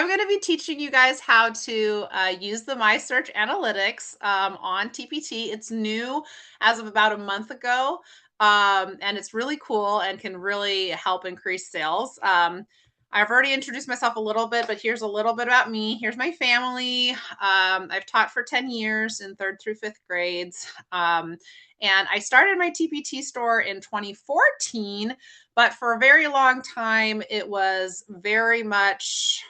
I'm going to be teaching you guys how to use the My Search Analytics on TPT. It's new as of about a month ago, and it's really cool and can really help increase sales. I've already introduced myself a little bit, but here's a little bit about me. Here's my family. I've taught for 10 years in 3rd through 5th grades. And I started my TPT store in 2014, but for a very long time, it was very much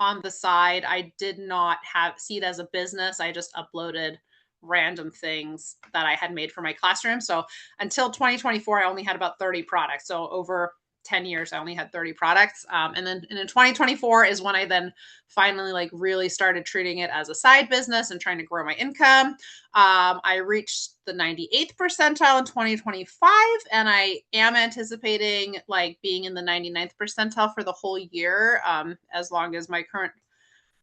on the side. I did not see it as a business. I just uploaded random things that I had made for my classroom. So until 2024, I only had about 30 products. So over 10 years, I only had 30 products. And then in 2024 is when I then finally really started treating it as a side business and trying to grow my income. I reached the 98th percentile in 2025, and I am anticipating being in the 99th percentile for the whole year, as long as my current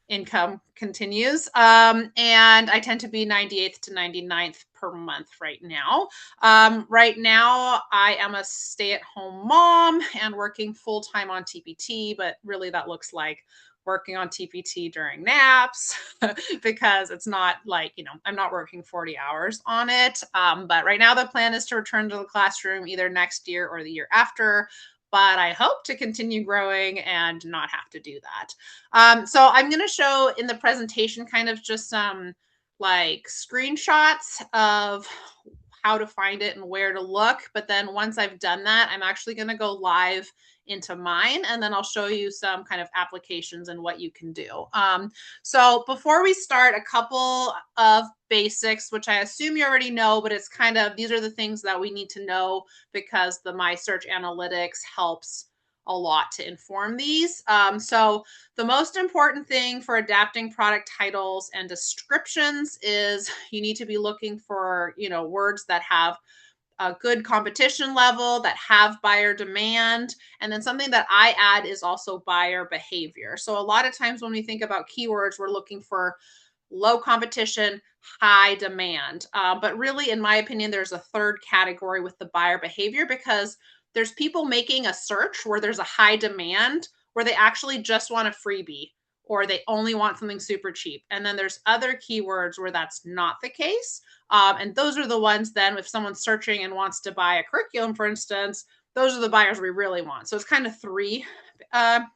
income continues. And I tend to be 98th to 99th per month right now. Right now, I am a stay-at-home mom and working full-time on TPT, but really that looks like working on TPT during naps because it's not I'm not working 40 hours on it. But right now the plan is to return to the classroom either next year or the year after. But I hope to continue growing and not have to do that. So I'm going to show in the presentation kind of just some screenshots of how to find it and where to look. But then once I've done that, I'm actually going to go live into mine, and then I'll show you some kind of applications and what you can do. So before we start, a couple of basics, which I assume you already know, but it's kind of, these are the things that we need to know because the My Search Analytics helps a lot to inform these. So the most important thing for adapting product titles and descriptions is you need to be looking for, words that have a good competition level, that have buyer demand. And then something that I add is also buyer behavior. So a lot of times when we think about keywords, we're looking for low competition, high demand. But really, in my opinion, there's a third category with the buyer behavior, because there's people making a search where there's a high demand, where they actually just want a freebie or they only want something super cheap. And then there's other keywords where that's not the case. And those are the ones then, if someone's searching and wants to buy a curriculum, for instance, those are the buyers we really want. So it's kind of three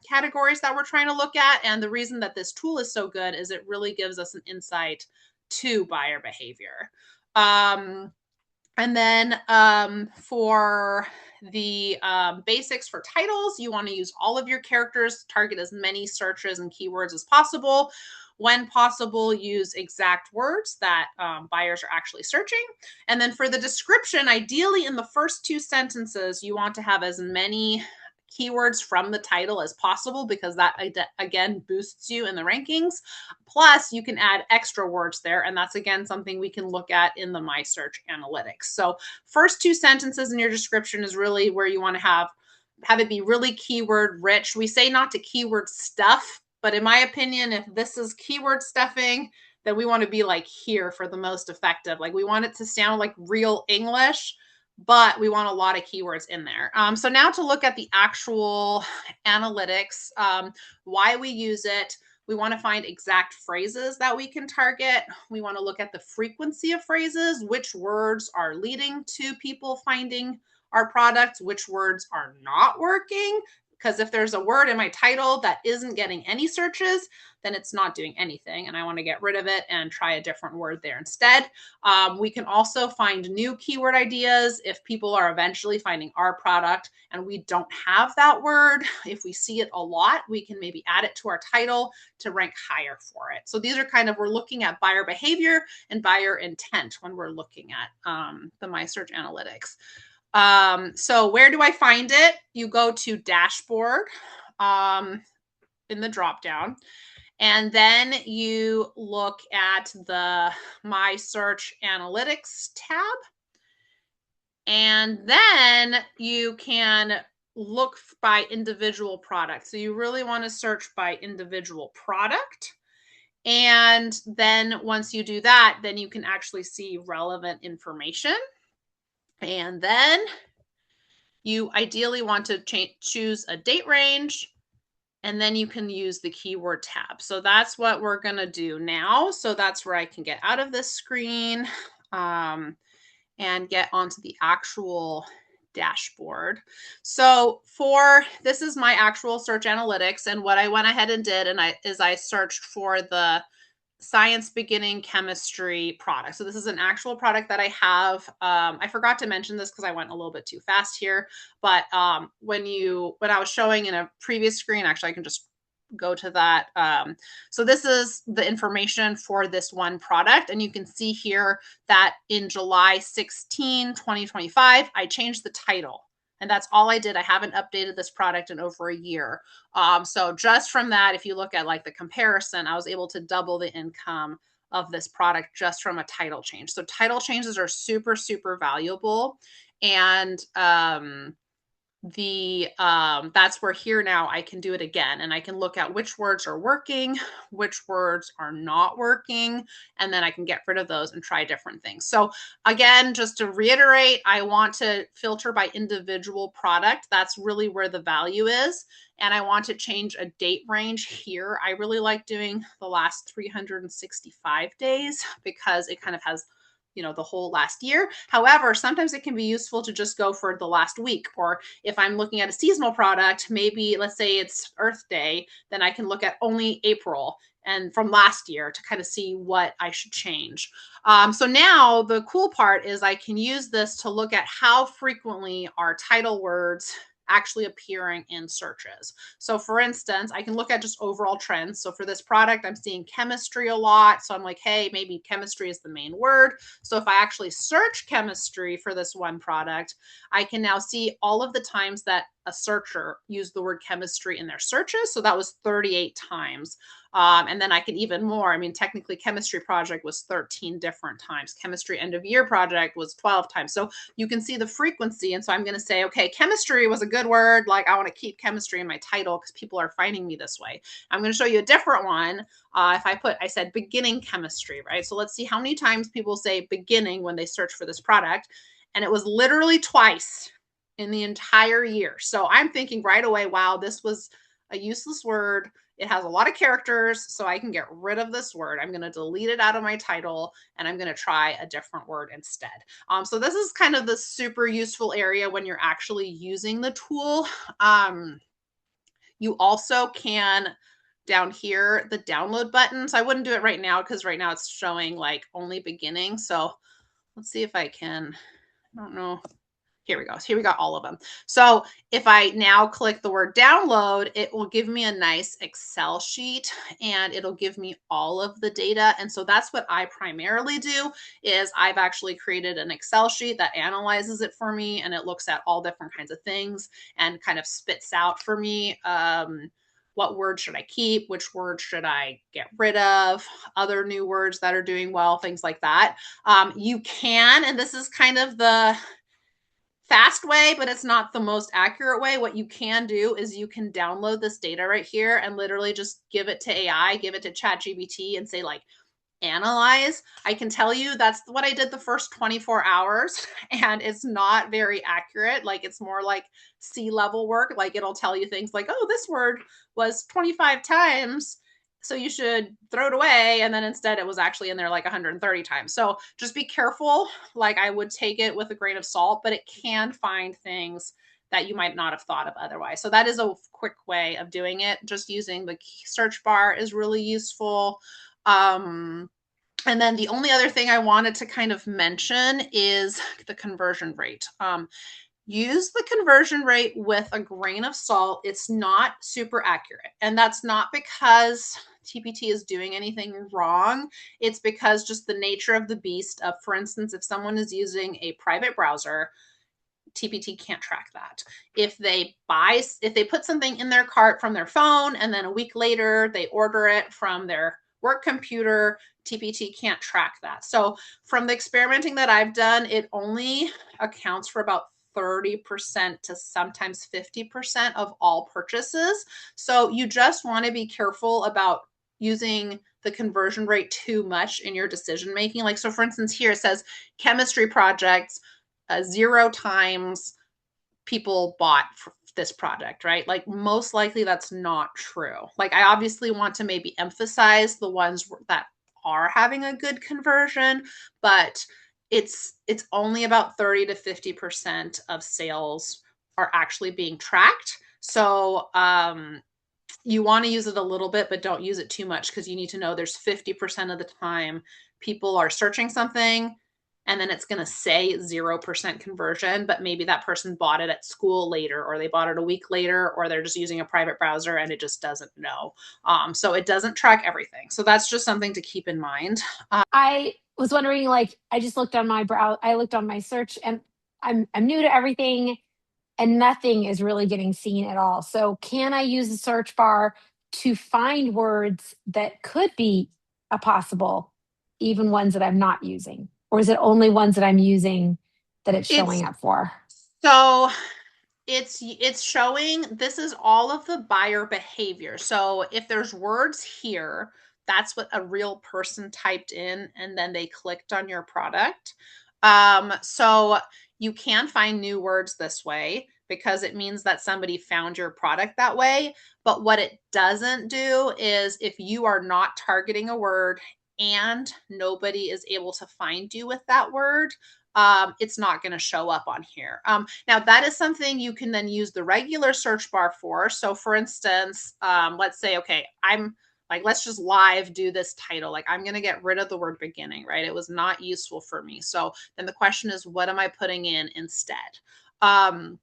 categories that we're trying to look at. And the reason that this tool is so good is it really gives us an insight to buyer behavior. And then for the basics for titles, you want to use all of your characters, target as many searches and keywords as possible. When possible, use exact words that buyers are actually searching. And then for the description, ideally in the first 2 sentences, you want to have as many keywords from the title as possible, because that again boosts you in the rankings. Plus you can add extra words there, and that's again something we can look at in the My Search Analytics. So first 2 sentences in your description is really where you want to have it be really keyword rich. We say not to keyword stuff, but in my opinion, if this is keyword stuffing, then we want to be here for the most effective. We want it to sound like real English, but we want a lot of keywords in there. So now to look at the actual analytics, why we use it. We want to find exact phrases that we can target. We want to look at the frequency of phrases, which words are leading to people finding our products, which words are not working. Because if there's a word in my title that isn't getting any searches, then it's not doing anything, and I want to get rid of it and try a different word there instead. We can also find new keyword ideas if people are eventually finding our product and we don't have that word. If we see it a lot, we can maybe add it to our title to rank higher for it. So these are kind of, we're looking at buyer behavior and buyer intent when we're looking at the My Search Analytics. So where do I find it? You go to dashboard in the drop down, and then you look at the My Search Analytics tab, and then you can look by individual product. So you really want to search by individual product. And then once you do that, then you can actually see relevant information. And then you ideally want to choose a date range and then you can use the keyword tab. So that's what we're going to do now. So that's where I can get out of this screen and get onto the actual dashboard. So this is my actual search analytics, and what I went ahead and did is I searched for the science beginning chemistry product. So this is an actual product that I have. I forgot to mention this because I went a little bit too fast here, but when I was showing in a previous screen, actually I can just go to that. So this is the information for this one product, and you can see here that in July 16, 2025, I changed the title. And that's all I did. I haven't updated this product in over a year. So just from that, if you look at like the comparison, I was able to double the income of this product just from a title change. So title changes are super, super valuable. And that's where here now I can do it again, and I can look at which words are working, which words are not working, and then I can get rid of those and try different things. So again, just to reiterate, I want to filter by individual product. That's really where the value is. And I want to change a date range here. I really like doing the last 365 days because it kind of has the whole last year. However, sometimes it can be useful to just go for the last week. Or if I'm looking at a seasonal product, maybe let's say it's Earth Day, then I can look at only April and from last year to kind of see what I should change. So now the cool part is I can use this to look at how frequently are title words actually appearing in searches. So for instance, I can look at just overall trends. So for this product, I'm seeing chemistry a lot. So I'm like, hey, maybe chemistry is the main word. So if I actually search chemistry for this one product, I can now see all of the times that a searcher used the word chemistry in their searches. So that was 38 times. And then I could even more. I mean, technically chemistry project was 13 different times. Chemistry end of year project was 12 times. So you can see the frequency. And so I'm going to say, okay, chemistry was a good word. Like I want to keep chemistry in my title because people are finding me this way. I'm going to show you a different one. If I said beginning chemistry, right? So let's see how many times people say beginning when they search for this product. And it was literally twice in the entire year. So I'm thinking right away, wow, this was a useless word. It has a lot of characters, so I can get rid of this word. I'm going to delete it out of my title, and I'm going to try a different word instead. So this is kind of the super useful area when you're actually using the tool. You also can, down here, the download button. So I wouldn't do it right now because right now it's showing like only beginning. So let's see if I can, I don't know. Here we go. Here we got all of them. So if I now click the word download, it will give me a nice Excel sheet and it'll give me all of the data. And so that's what I primarily do is I've actually created an Excel sheet that analyzes it for me, and it looks at all different kinds of things and kind of spits out for me what words should I keep? Which words should I get rid of? Other new words that are doing well, things like that. You can, and this is kind of the fast way, but it's not the most accurate way. What you can do is you can download this data right here and literally just give it to AI, give it to ChatGPT and say like, analyze. I can tell you that's what I did the first 24 hours and it's not very accurate. Like it's more like C-level work. Like it'll tell you things like, oh, this word was 25 times, so you should throw it away. And then instead it was actually in there like 130 times. So just be careful. Like I would take it with a grain of salt, but it can find things that you might not have thought of otherwise. So that is a quick way of doing it. Just using the search bar is really useful. And then the only other thing I wanted to kind of mention is the conversion rate. Use the conversion rate with a grain of salt. It's not super accurate. And that's not because TPT is doing anything wrong. It's because just the nature of the beast of, for instance, if someone is using a private browser, TPT can't track that. If they put something in their cart from their phone and then a week later they order it from their work computer, TPT can't track that. So from the experimenting that I've done, it only accounts for about 30% to sometimes 50% of all purchases. So you just want to be careful about using the conversion rate too much in your decision making. Like, so for instance, here it says chemistry projects, 0 times people bought this project, right? Like most likely that's not true. Like I obviously want to maybe emphasize the ones that are having a good conversion, but it's only about 30 to 50% of sales are actually being tracked. So you want to use it a little bit, but don't use it too much because you need to know there's 50% of the time people are searching something and then it's going to say 0% conversion, but maybe that person bought it at school later, or they bought it a week later, or they're just using a private browser and it just doesn't know. So it doesn't track everything. So that's just something to keep in mind. I was wondering, like, I just looked on my brow, I looked on my search, and I'm new to everything, and nothing is really getting seen at all. So can I use the search bar to find words that could be a possible, even ones that I'm not using? Or is it only ones that I'm using that it's showing It's up for? so it's showing this is all of the buyer behavior. So if there's words here, that's what a real person typed in and then they clicked on your product. So you can find new words this way because it means that somebody found your product that way. But what it doesn't do is if you are not targeting a word and nobody is able to find you with that word, it's not going to show up on here. Now, that is something you can then use the regular search bar for. So, for instance, let's say, okay, I'm like, let's just live do this title. Like, I'm going to get rid of the word beginning, right? It was not useful for me. So, then the question is, what am I putting in instead? Um,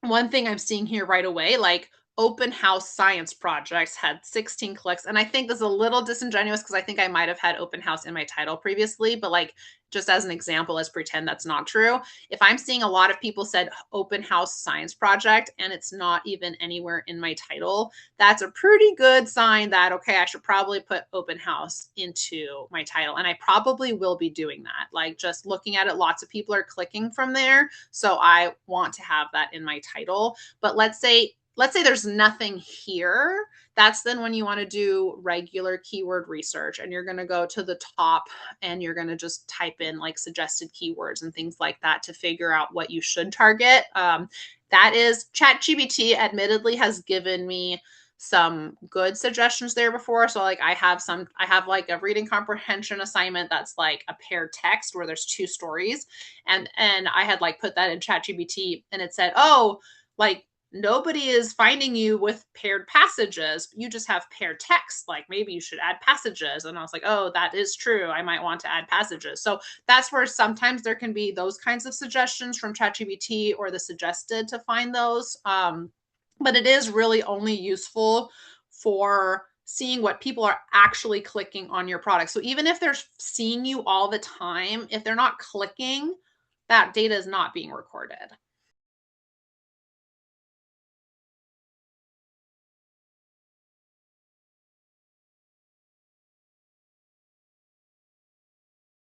One thing I'm seeing here right away, like open house science projects had 16 clicks. And I think this is a little disingenuous because I think I might have had open house in my title previously, but like just as an example, let's pretend that's not true. If I'm seeing a lot of people said open house science project and it's not even anywhere in my title, that's a pretty good sign that, okay, I should probably put open house into my title. And I probably will be doing that. Like just looking at it, lots of people are clicking from there. So I want to have that in my title. But let's say there's nothing here. That's then when you want to do regular keyword research and you're going to go to the top and you're going to just type in like suggested keywords and things like that to figure out what you should target. That is ChatGPT admittedly has given me some good suggestions there before. So like I have like a reading comprehension assignment that's like a paired text where there's two stories. And I had like put that in ChatGPT and it said, oh, like nobody is finding you with paired passages. You just have paired text. Like maybe you should add passages. And I was like, oh, that is true. I might want to add passages. So that's where sometimes there can be those kinds of suggestions from ChatGPT or the suggested to find those. But it is really only useful for seeing what people are actually clicking on your product. So even if they're seeing you all the time, if they're not clicking, that data is not being recorded.